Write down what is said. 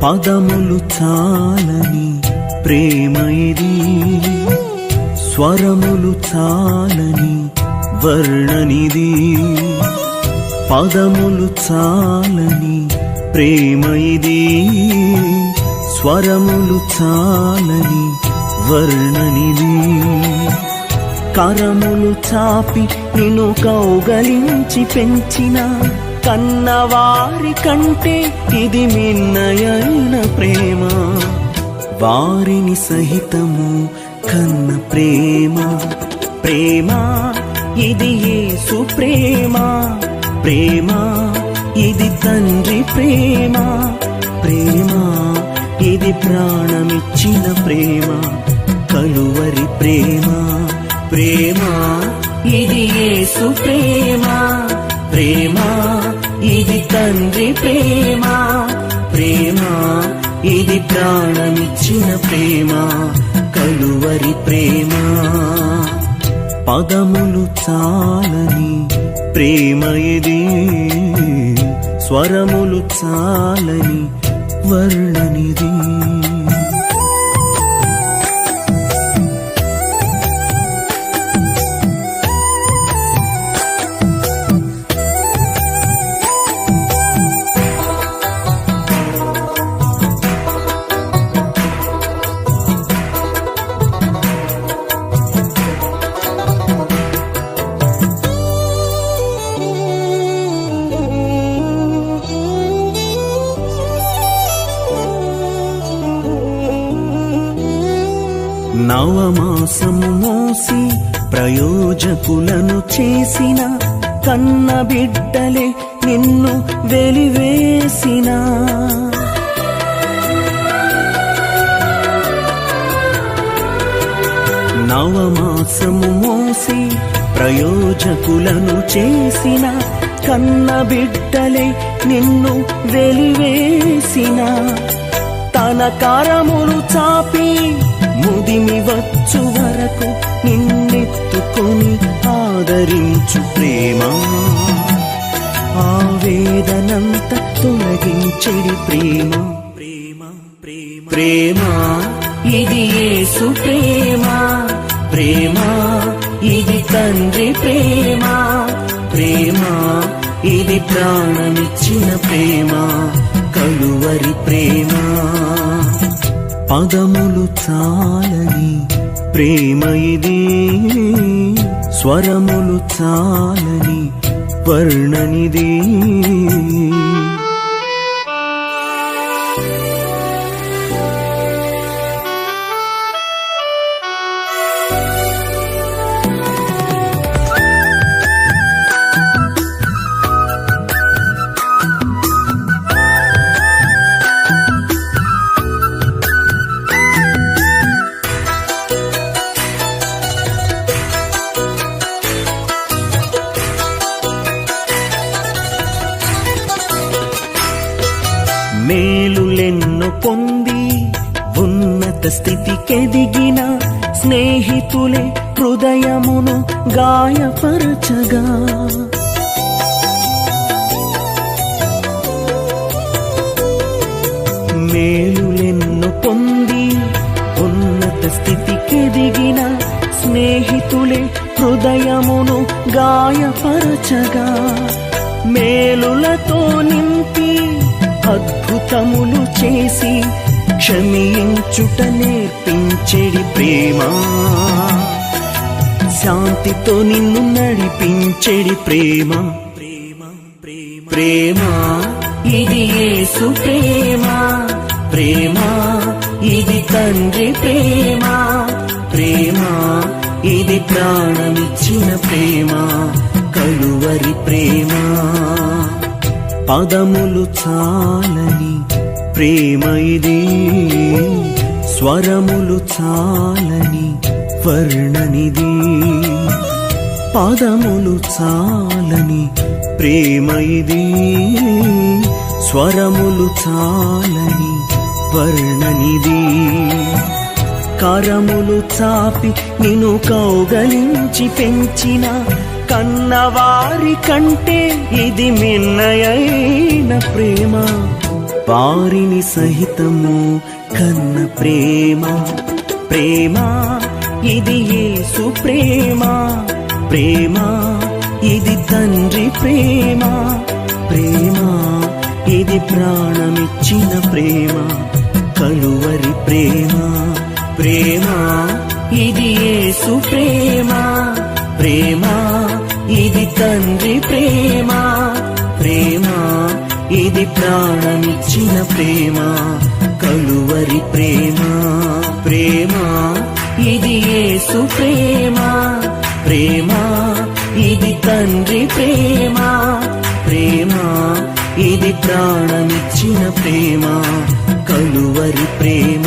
పదములు చాలని ప్రేమ ఇది, స్వరములు చాలని వర్ణనిది. పదములు చాలని ప్రేమ ఇది, స్వరములు చాలని వర్ణనిది. కరములు చాపి నిన్ను కౌగలించి పెంచిన కన్నవారి కంటే ఇది మిన్నయైన ప్రేమ. వారిని సహితము కన్న ప్రేమ, ప్రేమ ఇది యేసు ప్రేమ. ప్రేమ ఇది తండ్రి ప్రేమ, ప్రేమ ఇది ప్రాణమిచ్చిన ప్రేమ. కలువరి ప్రేమ, ప్రేమ ఇది యేసు ప్రేమ. ప్రేమ ఇది తండ్రి ప్రేమ, ప్రేమ ఇది ప్రాణమిచ్చిన ప్రేమ. కలువరి ప్రేమ. పదములు చాలని ప్రేమ ఇది, స్వరములు చాలని వర్ణనిది. నవమాసము మోసి ప్రయోజకులను చేసిన కన్న బిడ్డలే నిన్ను వెలివేసిన. నవమాసము మోసి ప్రయోజకులను చేసిన కన్న బిడ్డలే నిన్ను వెలివేసిన. తన కరములు చాపి ముదిమి వచ్చు వరకు నిన్నెత్తుకొని ఆదరించు ప్రేమ. ఆవేదనంత తొలగించెడి ప్రేమ, ప్రేమ ప్రేమ ప్రేమ ఇది యేసు ప్రేమ. ప్రేమ ఇది తండ్రి ప్రేమ, ప్రేమ ఇది ప్రాణమిచ్చిన ప్రేమ. కలువరి ప్రేమ. పదములు చాలని ప్రేమ ఇది, స్వరములు చాలని వర్ణనిది. మేలులెన్నో పొంది ఉన్నత స్థితికెదిగిన స్నేహితులే హృదయమును గాయపరచగా. మేలులెన్నో పొంది ఉన్నత స్థితికెదిగిన స్నేహితులే హృదయమును గాయపరచగా. మేలులతో నింపి అద్భుతములు చేసి క్షమించుట నేర్పించెడి ప్రేమ. శాంతితో నిన్ను నడిపించెడి ప్రేమ, ప్రేమ ప్రేమ ప్రేమ ఇది యేసు ప్రేమ. ప్రేమ ఇది తండ్రి ప్రేమ, ప్రేమ ఇది ప్రాణమిచ్చిన ప్రేమ. కలువరి ప్రేమ. పదములు చాలని ప్రేమ ఇది, స్వరములు చాలని వర్ణనిది. పదములు చాలని ప్రేమ ఇది, స్వరములు చాలని వర్ణనిది. కరములు చాపి నిన్ను కౌగలించి పెంచిన కన్నవారి కంటే ఇది మిన్నయైన ప్రేమ. వారిని సహితము కన్న ప్రేమ. ప్రేమ ఇది యేసు ప్రేమ. ప్రేమ ఇది తండ్రి ప్రేమ. ప్రేమ ఇది ప్రాణమిచ్చిన ప్రేమ, కలువరి ప్రేమ. ప్రేమ ఇది యేసు ప్రేమ. ప్రేమ ఇది తండ్రి ప్రేమ. ప్రేమ ఇది ప్రాణమిచ్చిన ప్రేమ, కలువరి ప్రేమ. ప్రేమ ఇది యేసు ప్రేమ. ప్రేమ ఇది తండ్రి ప్రేమ. ప్రేమ ఇది ప్రాణమిచ్చిన ప్రేమ, కలువరి ప్రేమ.